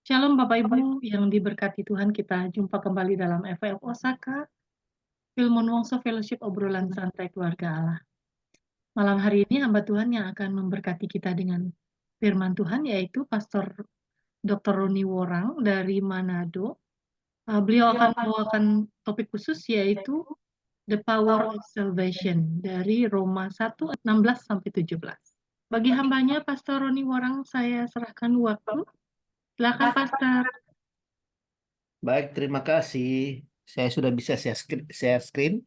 Shalom Bapak Ibu yang diberkati Tuhan, kita jumpa kembali dalam FF Osaka, Filmon Wongso Fellowship obrolan santai keluarga Allah. Malam hari ini hamba Tuhan yang akan memberkati kita dengan firman Tuhan yaitu Pastor Dr. Roni Worang dari Manado. Beliau akan membawakan topik khusus yaitu The Power of Salvation dari Roma 1:16-17. Bagi hambanya Pastor Roni Worang saya serahkan waktu. Silakan Pastor. Baik, terima kasih. Saya sudah bisa share screen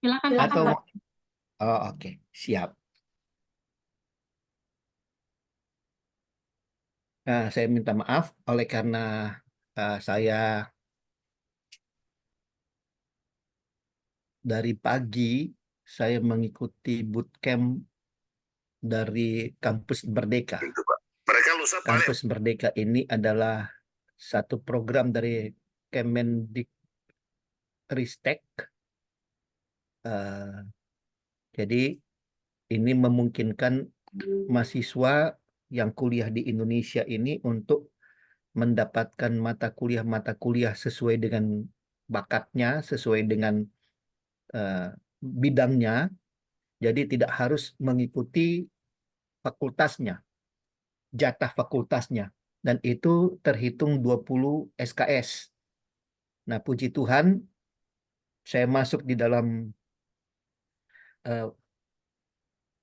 Silakan atau Pastor. oke, siap. Nah, saya minta maaf oleh karena saya dari pagi saya mengikuti bootcamp dari Kampus Merdeka. Kampus Merdeka ini adalah satu program dari Kemendikristek. Jadi ini memungkinkan mahasiswa yang kuliah di Indonesia ini untuk mendapatkan mata kuliah sesuai dengan bakatnya, sesuai dengan bidangnya. Jadi tidak harus mengikuti fakultasnya, jatah fakultasnya. Dan itu terhitung 20 SKS. Nah, puji Tuhan, saya masuk di dalam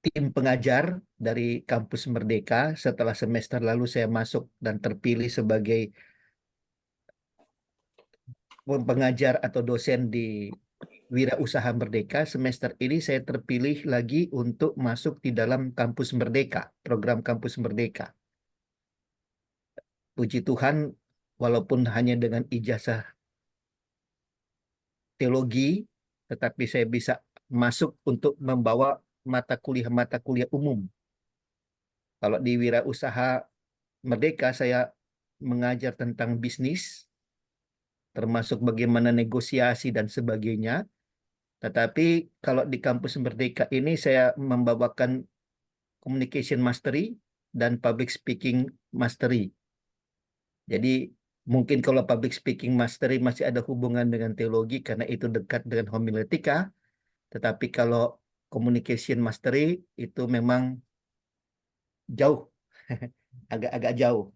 tim pengajar dari Kampus Merdeka. Setelah semester lalu saya masuk dan terpilih sebagai pengajar atau dosen di Wirausaha Merdeka. Semester ini saya terpilih lagi untuk masuk di dalam Kampus Merdeka, program Kampus Merdeka. Puji Tuhan, walaupun hanya dengan ijazah teologi, tetapi saya bisa masuk untuk membawa mata kuliah umum. Kalau di Wirausaha Merdeka, saya mengajar tentang bisnis, termasuk bagaimana negosiasi dan sebagainya. Tetapi kalau di Kampus Merdeka ini saya membawakan Communication Mastery dan Public Speaking Mastery. Jadi mungkin kalau Public Speaking Mastery masih ada hubungan dengan teologi karena itu dekat dengan homiletika. Tetapi kalau Communication Mastery itu memang jauh, agak-agak jauh.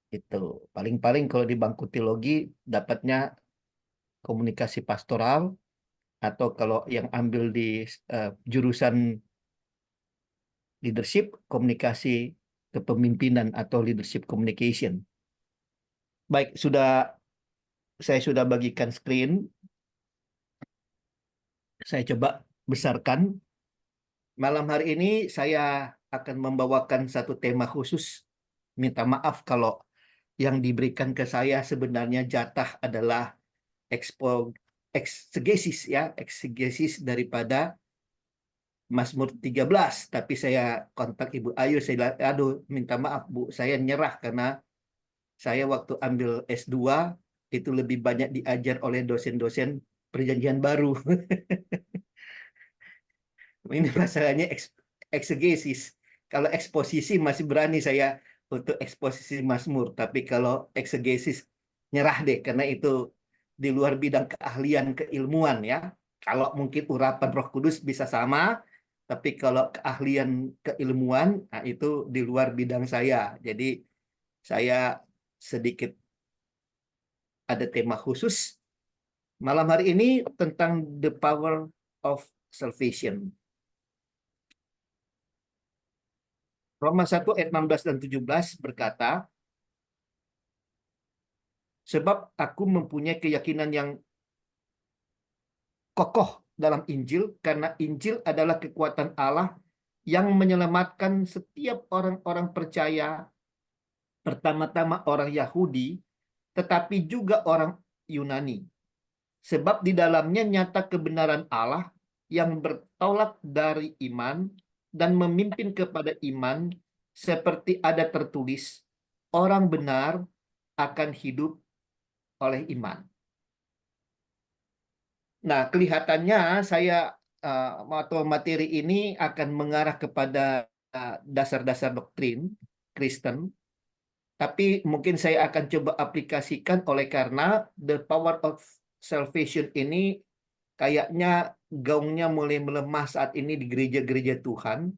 Itu paling-paling kalau di bangku teologi dapatnya komunikasi pastoral, atau kalau yang ambil di jurusan leadership, komunikasi kepemimpinan atau leadership communication. Baik, saya sudah bagikan screen. Saya coba besarkan. Malam hari ini saya akan membawakan satu tema khusus. Minta maaf kalau yang diberikan ke saya sebenarnya jatah adalah eksegesis ya, eksegesis daripada Mazmur 13, tapi saya kontak Ibu Ayu, saya bilang, aduh minta maaf Bu, saya nyerah karena saya waktu ambil S2 itu lebih banyak diajar oleh dosen-dosen Perjanjian Baru. Ini masalahnya eksegesis. Kalau eksposisi masih berani saya untuk eksposisi Mazmur, tapi kalau eksegesis nyerah deh karena itu di luar bidang keahlian keilmuan ya. Kalau mungkin urapan Roh Kudus bisa sama, tapi kalau keahlian keilmuan, nah itu di luar bidang saya. Jadi saya sedikit ada tema khusus malam hari ini tentang the power of salvation. Roma 1 ayat 16 dan 17 berkata, sebab aku mempunyai keyakinan yang kokoh dalam Injil, karena Injil adalah kekuatan Allah yang menyelamatkan setiap orang-orang percaya, pertama-tama orang Yahudi, tetapi juga orang Yunani. Sebab di dalamnya nyata kebenaran Allah yang bertolak dari iman dan memimpin kepada iman, seperti ada tertulis, orang benar akan hidup oleh iman. Nah, kelihatannya saya atau materi ini akan mengarah kepada dasar-dasar doktrin Kristen, Tapi mungkin saya akan coba aplikasikan oleh karena the power of salvation ini kayaknya gaungnya mulai melemah saat ini di gereja-gereja Tuhan,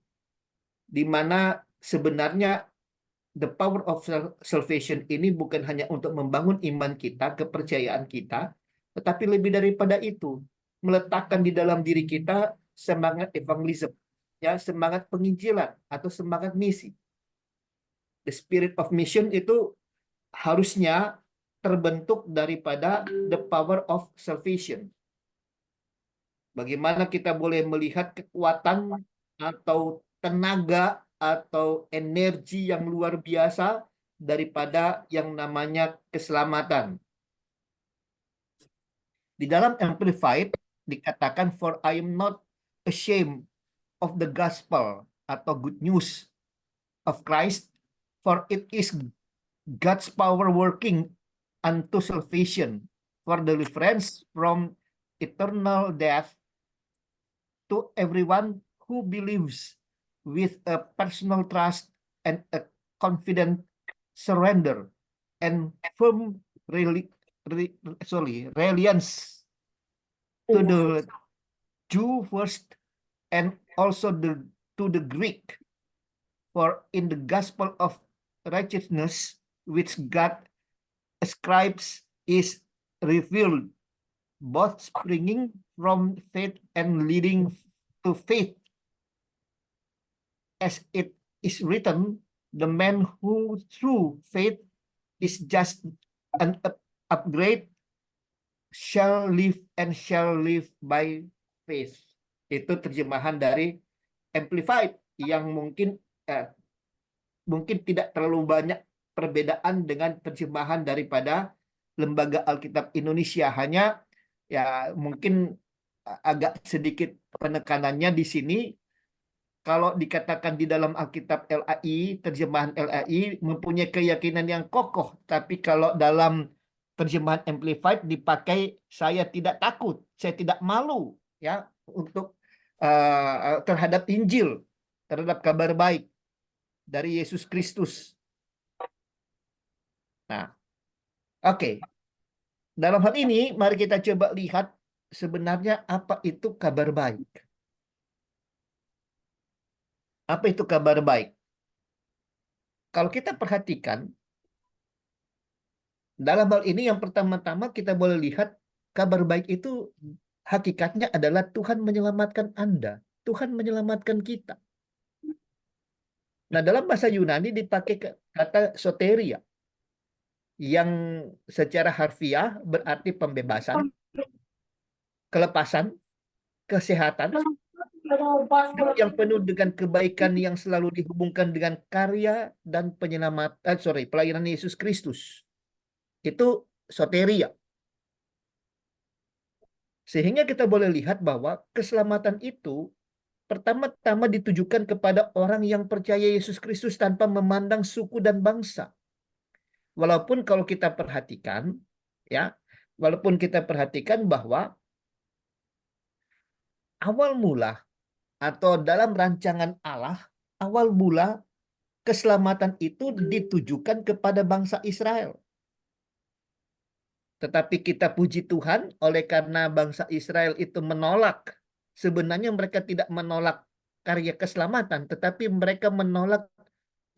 di mana sebenarnya the power of salvation ini bukan hanya untuk membangun iman kita, kepercayaan kita, tetapi lebih daripada itu, meletakkan di dalam diri kita semangat evangelism, ya, semangat penginjilan atau semangat misi. The spirit of mission itu harusnya terbentuk daripada the power of salvation. Bagaimana kita boleh melihat kekuatan atau tenaga atau energi yang luar biasa daripada yang namanya keselamatan. Di dalam Amplified dikatakan, for I am not ashamed of the gospel atau good news of Christ, for it is God's power working unto salvation for deliverance from eternal death to everyone who believes with a personal trust and a confident surrender and firm reliance to the Jew first and also to the Greek. For in the gospel of righteousness which God ascribes is revealed, both springing from faith and leading to faith. As it is written, the man who through faith is just an upgrade shall live and shall live by faith. Itu terjemahan dari Amplified yang mungkin tidak terlalu banyak perbedaan dengan terjemahan daripada Lembaga Alkitab Indonesia. Hanya ya mungkin agak sedikit penekanannya di sini. Kalau dikatakan di dalam Alkitab LAI, terjemahan LAI mempunyai keyakinan yang kokoh, tapi kalau dalam terjemahan Amplified dipakai saya tidak takut, saya tidak malu, ya, untuk terhadap Injil, terhadap kabar baik dari Yesus Kristus. Nah, oke. Dalam hal ini, mari kita coba lihat sebenarnya apa itu kabar baik. Apa itu kabar baik? Kalau kita perhatikan, dalam hal ini yang pertama-tama kita boleh lihat kabar baik itu hakikatnya adalah Tuhan menyelamatkan Anda. Tuhan menyelamatkan kita. Nah, dalam bahasa Yunani dipakai kata soteria, yang secara harfiah berarti pembebasan, kelepasan, kesehatan, hidup yang penuh dengan kebaikan yang selalu dihubungkan dengan karya dan pelayanan Yesus Kristus. Itu soteria. Sehingga kita boleh lihat bahwa keselamatan itu pertama-tama ditujukan kepada orang yang percaya Yesus Kristus tanpa memandang suku dan bangsa. Walaupun kalau kita perhatikan, ya, bahwa awal mula atau dalam rancangan Allah, awal mula keselamatan itu ditujukan kepada bangsa Israel. Tetapi kita puji Tuhan, oleh karena bangsa Israel itu menolak, sebenarnya mereka tidak menolak karya keselamatan, tetapi mereka menolak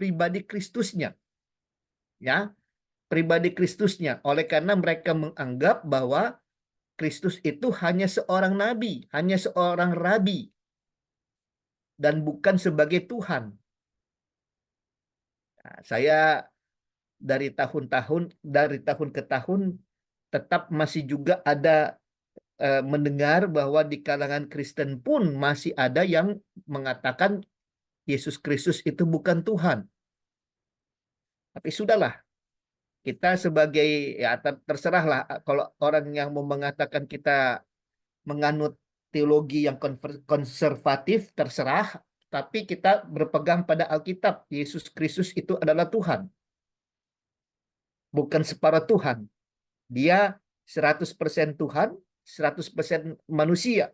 pribadi Kristusnya. Ya, pribadi Kristusnya. Oleh karena mereka menganggap bahwa Kristus itu hanya seorang nabi, hanya seorang rabi, dan bukan sebagai Tuhan. Nah, saya dari tahun ke tahun tetap masih juga ada mendengar bahwa di kalangan Kristen pun masih ada yang mengatakan Yesus Kristus itu bukan Tuhan. Tapi sudahlah, kita sebagai, ya terserahlah, kalau orang yang mau mengatakan kita menganut teologi yang konservatif, terserah, tapi kita berpegang pada Alkitab. Yesus Kristus itu adalah Tuhan, bukan separuh Tuhan. Dia 100% Tuhan, 100% manusia.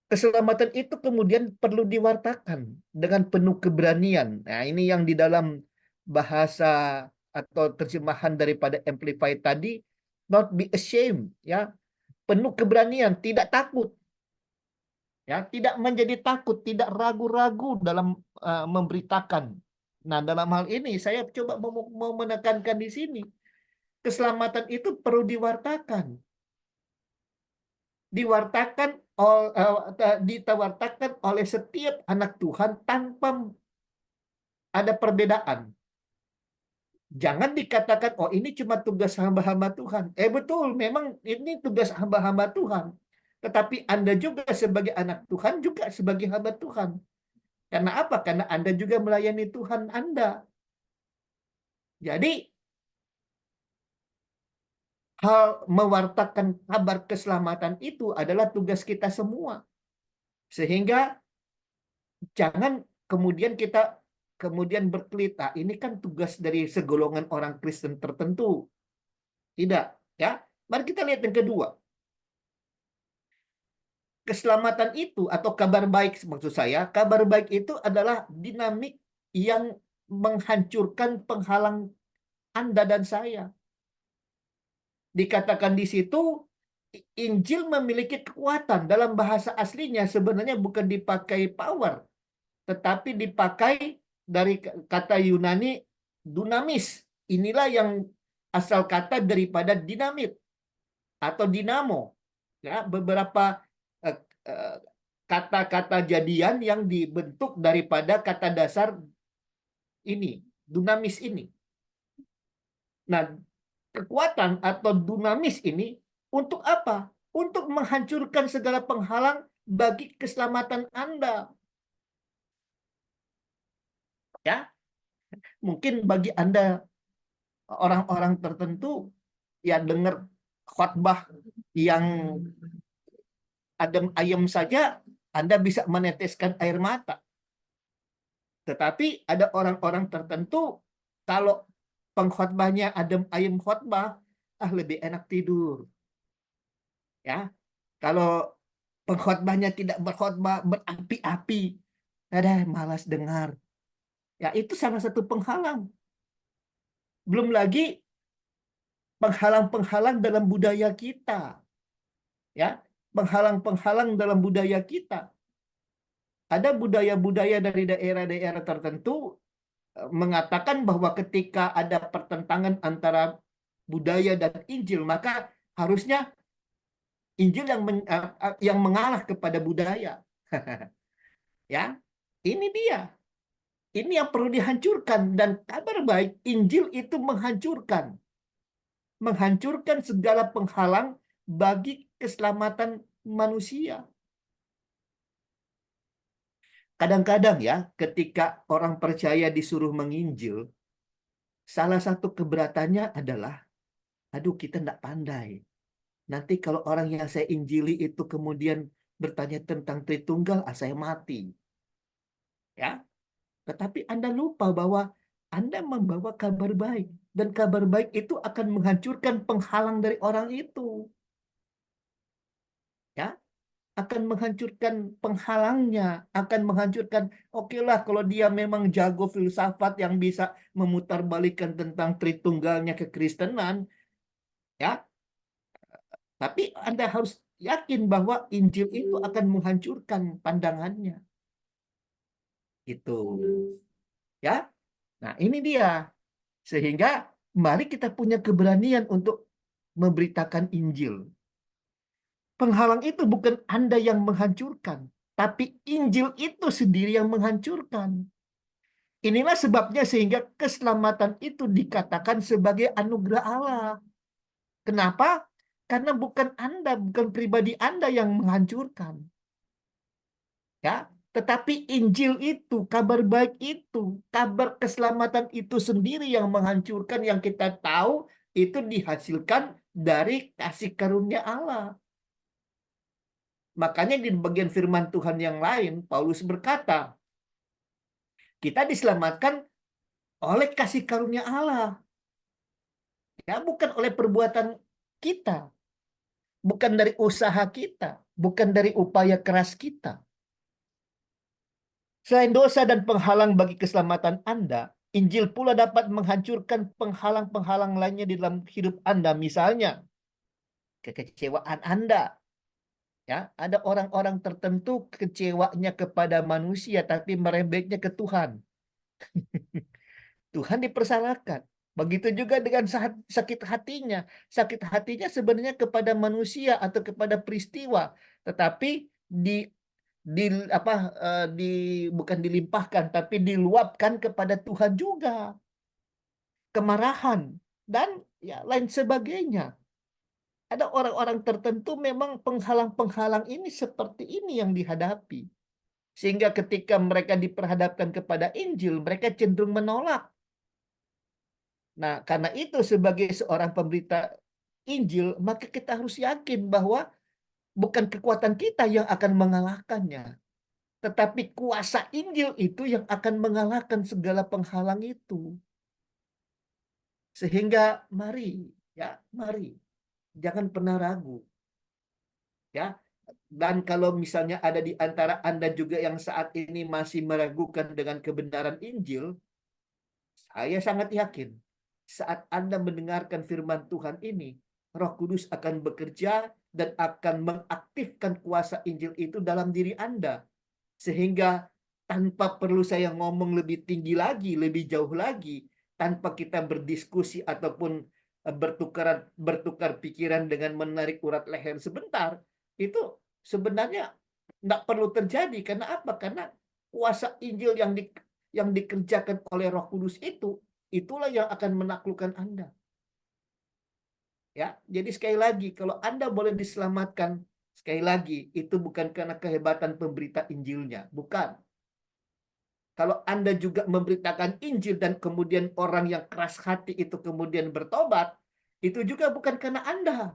Keselamatan itu kemudian perlu diwartakan dengan penuh keberanian. Nah, ini yang di dalam bahasa atau terjemahan daripada Amplified tadi, not be ashamed, ya, penuh keberanian, tidak takut, ya, tidak menjadi takut, tidak ragu-ragu dalam memberitakan. Nah, dalam hal ini saya coba mau menekankan di sini, keselamatan itu perlu diwartakan. Ditawartakan oleh setiap anak Tuhan tanpa ada perbedaan. Jangan dikatakan, oh ini cuma tugas hamba-hamba Tuhan. Betul, memang ini tugas hamba-hamba Tuhan. Tetapi Anda juga sebagai anak Tuhan, juga sebagai hamba Tuhan. Karena apa? Karena Anda juga melayani Tuhan Anda. Jadi, hal mewartakan kabar keselamatan itu adalah tugas kita semua. Sehingga jangan kemudian kita kemudian berkelit, ini kan tugas dari segolongan orang Kristen tertentu. Tidak, ya. Mari kita lihat yang kedua. Keselamatan itu atau kabar baik, maksud saya, kabar baik itu adalah dinamik yang menghancurkan penghalang Anda dan saya. Dikatakan di situ Injil memiliki kekuatan. Dalam bahasa aslinya sebenarnya bukan dipakai power, tetapi dipakai dari kata Yunani dunamis. Inilah yang asal kata daripada dinamit atau dinamo. Ya, beberapa eh, eh, kata-kata jadian yang dibentuk daripada kata dasar ini, dunamis ini. Nah, kekuatan atau dunamis ini untuk apa? Untuk menghancurkan segala penghalang bagi keselamatan Anda. Ya, mungkin bagi Anda orang-orang tertentu ya dengar khotbah yang adem ayem saja Anda bisa meneteskan air mata. Tetapi ada orang-orang tertentu kalau pengkhotbahnya adem ayem khotbah, lebih enak tidur. Ya, kalau pengkhotbahnya tidak berkhotbah berapi-api, ada malas dengar. Ya, itu salah satu penghalang. Belum lagi penghalang-penghalang dalam budaya kita. Ya, penghalang-penghalang dalam budaya kita. Ada budaya-budaya dari daerah-daerah tertentu mengatakan bahwa ketika ada pertentangan antara budaya dan Injil, maka harusnya Injil yang mengalah kepada budaya. Ya, ini dia. Ini yang perlu dihancurkan, dan kabar baik Injil itu menghancurkan segala penghalang bagi keselamatan manusia. Kadang-kadang ya, ketika orang percaya disuruh menginjil, salah satu keberatannya adalah, aduh kita tidak pandai. Nanti kalau orang yang saya injili itu kemudian bertanya tentang Tritunggal, saya mati. Ya, tetapi Anda lupa bahwa Anda membawa kabar baik, dan kabar baik itu akan menghancurkan penghalang dari orang itu. Ya, akan menghancurkan penghalangnya, akan menghancurkan, oke lah kalau dia memang jago filsafat yang bisa memutarbalikkan tentang Tritunggalnya kekristenan, ya, tapi Anda harus yakin bahwa Injil itu akan menghancurkan pandangannya. Itu. Ya. Nah, ini dia. Sehingga mari kita punya keberanian untuk memberitakan Injil. Penghalang itu bukan Anda yang menghancurkan, tapi Injil itu sendiri yang menghancurkan. Inilah sebabnya sehingga keselamatan itu dikatakan sebagai anugerah Allah. Kenapa? Karena bukan Anda, bukan pribadi Anda yang menghancurkan. Ya, tetapi Injil itu, kabar baik itu, kabar keselamatan itu sendiri yang menghancurkan, yang kita tahu itu dihasilkan dari kasih karunia Allah. Makanya di bagian firman Tuhan yang lain, Paulus berkata, kita diselamatkan oleh kasih karunia Allah. Ya, bukan oleh perbuatan kita, bukan dari usaha kita. bukan dari upaya keras kita. Selain dosa dan penghalang bagi keselamatan Anda, Injil pula dapat menghancurkan penghalang-penghalang lainnya di dalam hidup Anda. Misalnya, kekecewaan Anda. Ya, ada orang-orang tertentu kecewanya kepada manusia, tapi merembetnya ke Tuhan. Tuhan dipersalahkan. Begitu juga dengan sakit hatinya. Sakit hatinya sebenarnya kepada manusia atau kepada peristiwa, tetapi di apa di bukan dilimpahkan tapi diluapkan kepada Tuhan juga. Kemarahan dan ya lain sebagainya. Ada orang-orang tertentu memang penghalang-penghalang ini seperti ini yang dihadapi. Sehingga ketika mereka diperhadapkan kepada Injil, mereka cenderung menolak. Nah, karena itu sebagai seorang pemberita Injil, maka kita harus yakin bahwa bukan kekuatan kita yang akan mengalahkannya, tetapi kuasa Injil itu yang akan mengalahkan segala penghalang itu. Sehingga mari, ya, mari. Jangan pernah ragu. Ya. Dan kalau misalnya ada di antara Anda juga yang saat ini masih meragukan dengan kebenaran Injil, saya sangat yakin saat Anda mendengarkan firman Tuhan ini, Roh Kudus akan bekerja dan akan mengaktifkan kuasa Injil itu dalam diri Anda. Sehingga tanpa perlu saya ngomong lebih tinggi lagi, lebih jauh lagi, tanpa kita berdiskusi ataupun bertukar pikiran dengan menarik urat leher sebentar, itu sebenarnya nggak perlu terjadi. Karena apa? Karena kuasa Injil yang dikerjakan oleh Roh Kudus itulah yang akan menaklukkan Anda. Ya, jadi sekali lagi, kalau Anda boleh diselamatkan, sekali lagi, itu bukan karena kehebatan pemberita Injilnya, bukan. Kalau Anda juga memberitakan Injil dan kemudian orang yang keras hati itu kemudian bertobat, itu juga bukan karena Anda,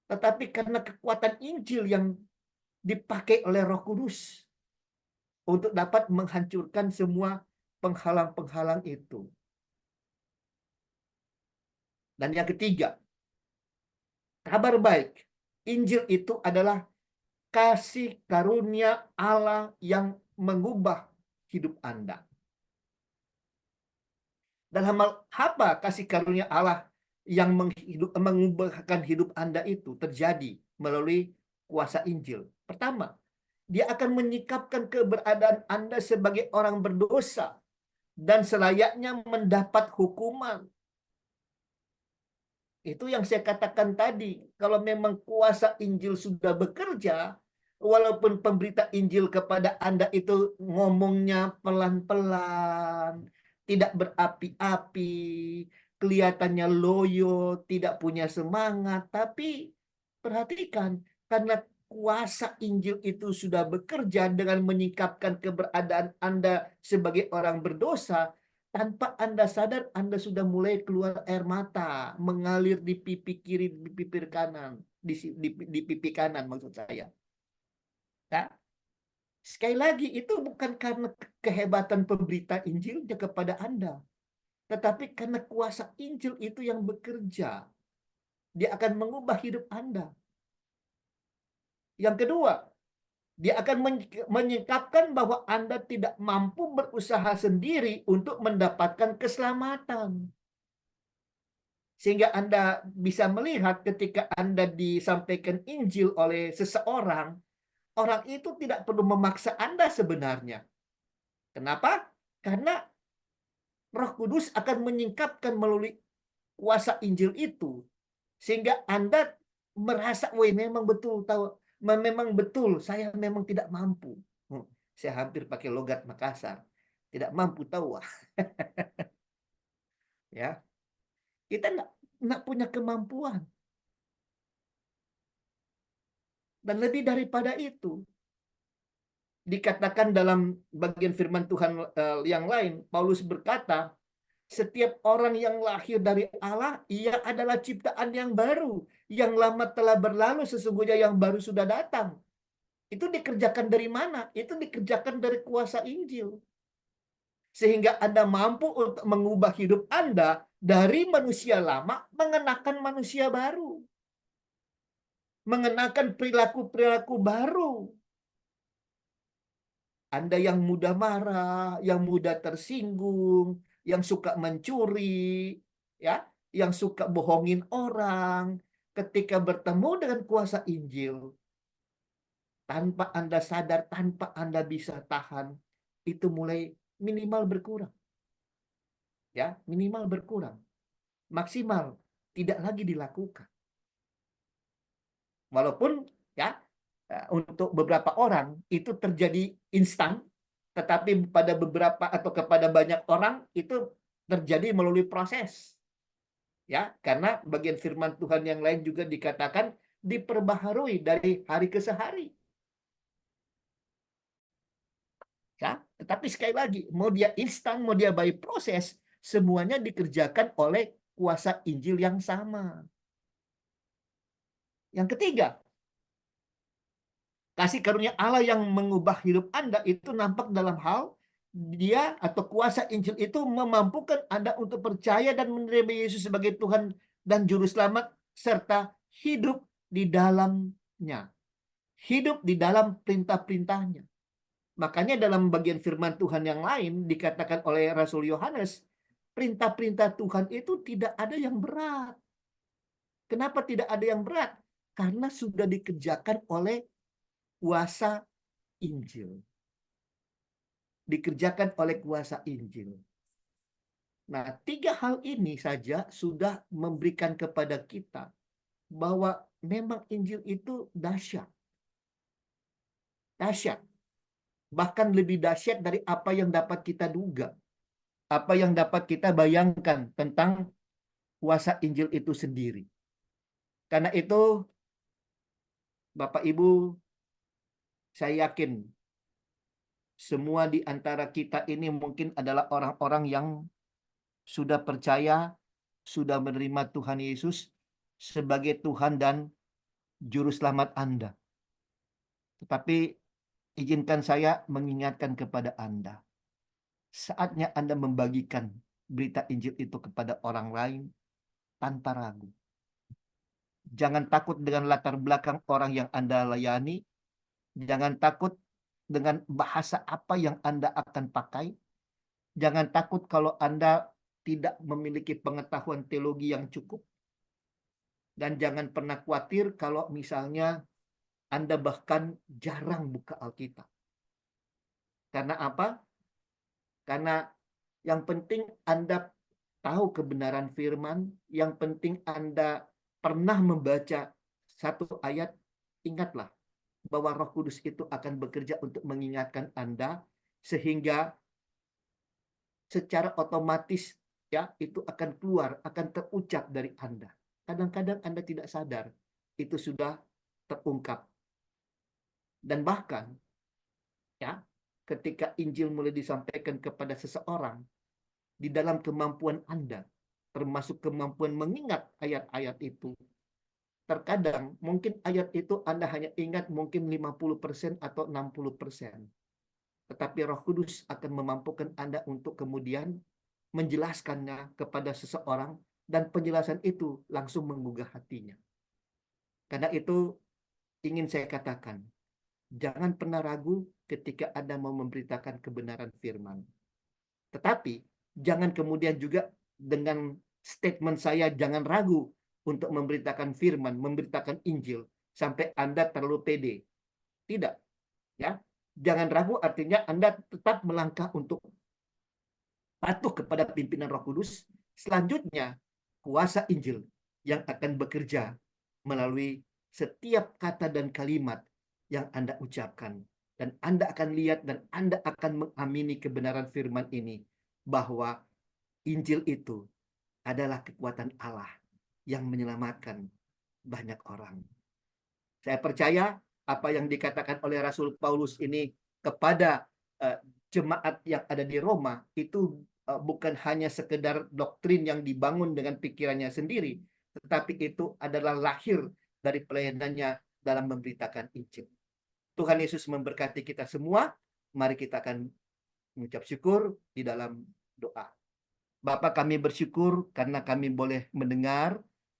tetapi karena kekuatan Injil yang dipakai oleh Roh Kudus untuk dapat menghancurkan semua penghalang-penghalang itu. Dan yang ketiga, kabar baik. Injil itu adalah kasih karunia Allah yang mengubah hidup Anda. Dalam hal apa kasih karunia Allah yang mengubahkan hidup Anda itu terjadi melalui kuasa Injil? Pertama, dia akan menyikapkan keberadaan Anda sebagai orang berdosa dan selayaknya mendapat hukuman. Itu yang saya katakan tadi. Kalau memang kuasa Injil sudah bekerja, walaupun pemberita Injil kepada Anda itu ngomongnya pelan-pelan, tidak berapi-api, kelihatannya loyo, tidak punya semangat, tapi perhatikan, karena kuasa Injil itu sudah bekerja dengan menyingkapkan keberadaan Anda sebagai orang berdosa, tanpa Anda sadar, Anda sudah mulai keluar air mata, mengalir di pipi kiri, di pipi kanan, di pipi kanan maksud saya. Ya. Sekali lagi, itu bukan karena kehebatan pemberita Injilnya kepada Anda, tetapi karena kuasa Injil itu yang bekerja. Dia akan mengubah hidup Anda. Yang kedua, dia akan menyingkapkan bahwa Anda tidak mampu berusaha sendiri untuk mendapatkan keselamatan. Sehingga Anda bisa melihat ketika Anda disampaikan Injil oleh seseorang, orang itu tidak perlu memaksa Anda sebenarnya. Kenapa? Karena Roh Kudus akan menyingkapkan melalui kuasa Injil itu. Sehingga Anda merasa, wah memang betul, tahu, memang betul, saya memang tidak mampu. Saya hampir pakai logat Makassar. Tidak mampu tahu. Ya, kita tidak punya kemampuan. Dan lebih daripada itu, dikatakan dalam bagian firman Tuhan yang lain, Paulus berkata, setiap orang yang lahir dari Allah, ia adalah ciptaan yang baru. Yang lama telah berlalu, sesungguhnya yang baru sudah datang. Itu dikerjakan dari mana? Itu dikerjakan dari kuasa Injil. Sehingga Anda mampu untuk mengubah hidup Anda dari manusia lama mengenakan manusia baru. mengenakan perilaku-perilaku baru. Anda yang mudah marah, yang mudah tersinggung, yang suka mencuri, ya, yang suka bohongin orang, ketika bertemu dengan kuasa Injil, tanpa Anda sadar, tanpa Anda bisa tahan, itu mulai minimal berkurang. Ya, minimal berkurang. Maksimal tidak lagi dilakukan. Walaupun ya untuk beberapa orang itu terjadi instan, tetapi pada beberapa atau kepada banyak orang itu terjadi melalui proses. Ya, karena bagian firman Tuhan yang lain juga dikatakan diperbaharui dari hari ke hari. Ya, tetapi sekali lagi, mau dia instan, mau dia by proses, semuanya dikerjakan oleh kuasa Injil yang sama. Yang ketiga, kasih karunia Allah yang mengubah hidup Anda itu nampak dalam hal dia atau kuasa Injil itu memampukan Anda untuk percaya dan menerima Yesus sebagai Tuhan dan Juru Selamat serta hidup di dalamnya. Hidup di dalam perintah-perintahnya. Makanya dalam bagian firman Tuhan yang lain dikatakan oleh Rasul Yohanes, perintah-perintah Tuhan itu tidak ada yang berat. Kenapa tidak ada yang berat? Karena sudah dikerjakan oleh kuasa Injil. Dikerjakan oleh kuasa Injil. Nah, 3 hal ini saja sudah memberikan kepada kita bahwa memang Injil itu dahsyat. Dahsyat. Bahkan lebih dahsyat dari apa yang dapat kita duga. Apa yang dapat kita bayangkan tentang kuasa Injil itu sendiri. Karena itu, Bapak Ibu, saya yakin semua di antara kita ini mungkin adalah orang-orang yang sudah percaya, sudah menerima Tuhan Yesus sebagai Tuhan dan Juru Selamat Anda. Tetapi izinkan saya mengingatkan kepada Anda. Saatnya Anda membagikan berita Injil itu kepada orang lain tanpa ragu. Jangan takut dengan latar belakang orang yang Anda layani. Jangan takut dengan bahasa apa yang Anda akan pakai. Jangan takut kalau Anda tidak memiliki pengetahuan teologi yang cukup. Dan jangan pernah khawatir kalau misalnya Anda bahkan jarang buka Alkitab. Karena apa? Karena yang penting Anda tahu kebenaran firman, yang penting Anda pernah membaca satu ayat, ingatlah bahwa Roh Kudus itu akan bekerja untuk mengingatkan Anda sehingga secara otomatis ya itu akan keluar, akan terucap dari Anda. Kadang-kadang Anda tidak sadar itu sudah terungkap. Dan bahkan ya, ketika Injil mulai disampaikan kepada seseorang, di dalam kemampuan Anda, termasuk kemampuan mengingat ayat-ayat itu, terkadang mungkin ayat itu Anda hanya ingat mungkin 50% atau 60%. Tetapi Roh Kudus akan memampukan Anda untuk kemudian menjelaskannya kepada seseorang dan penjelasan itu langsung menggugah hatinya. Karena itu ingin saya katakan, jangan pernah ragu ketika Anda mau memberitakan kebenaran firman. Tetapi jangan kemudian juga dengan statement saya jangan ragu untuk memberitakan firman, memberitakan Injil sampai Anda terlalu pede. Tidak, ya. Jangan ragu artinya Anda tetap melangkah untuk patuh kepada pimpinan Roh Kudus. Selanjutnya, kuasa Injil yang akan bekerja melalui setiap kata dan kalimat yang Anda ucapkan. Dan Anda akan lihat dan Anda akan mengamini kebenaran firman ini bahwa Injil itu adalah kekuatan Allah yang menyelamatkan banyak orang. Saya percaya apa yang dikatakan oleh Rasul Paulus ini kepada jemaat yang ada di Roma itu bukan hanya sekedar doktrin yang dibangun dengan pikirannya sendiri, tetapi itu adalah lahir dari pelayanannya dalam memberitakan Injil. Tuhan Yesus memberkati kita semua. Mari kita akan mengucap syukur di dalam doa. Bapa, kami bersyukur karena kami boleh mendengar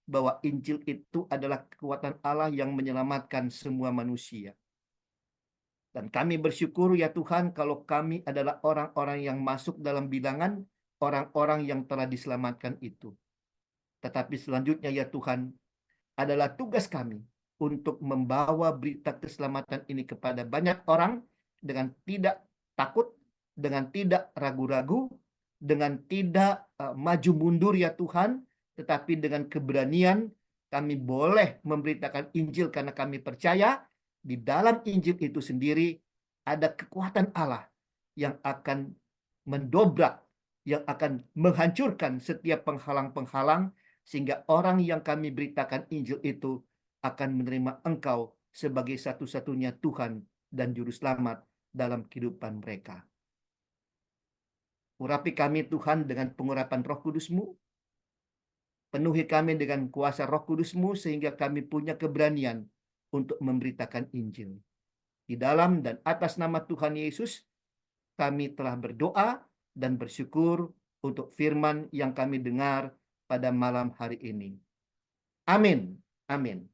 bahwa Injil itu adalah kekuatan Allah yang menyelamatkan semua manusia. Dan kami bersyukur ya Tuhan kalau kami adalah orang-orang yang masuk dalam bilangan orang-orang yang telah diselamatkan itu. Tetapi selanjutnya ya Tuhan, adalah tugas kami untuk membawa berita keselamatan ini kepada banyak orang dengan tidak takut, dengan tidak ragu-ragu, dengan tidak maju mundur ya Tuhan, tetapi dengan keberanian kami boleh memberitakan Injil karena kami percaya di dalam Injil itu sendiri ada kekuatan Allah yang akan mendobrak, yang akan menghancurkan setiap penghalang-penghalang, sehingga orang yang kami beritakan Injil itu akan menerima Engkau sebagai satu-satunya Tuhan dan Juru Selamat dalam kehidupan mereka. Urapi kami Tuhan dengan pengurapan Roh Kudus-Mu. Penuhi kami dengan kuasa Roh Kudus-Mu sehingga kami punya keberanian untuk memberitakan Injil. Di dalam dan atas nama Tuhan Yesus, kami telah berdoa dan bersyukur untuk firman yang kami dengar pada malam hari ini. Amin. Amin.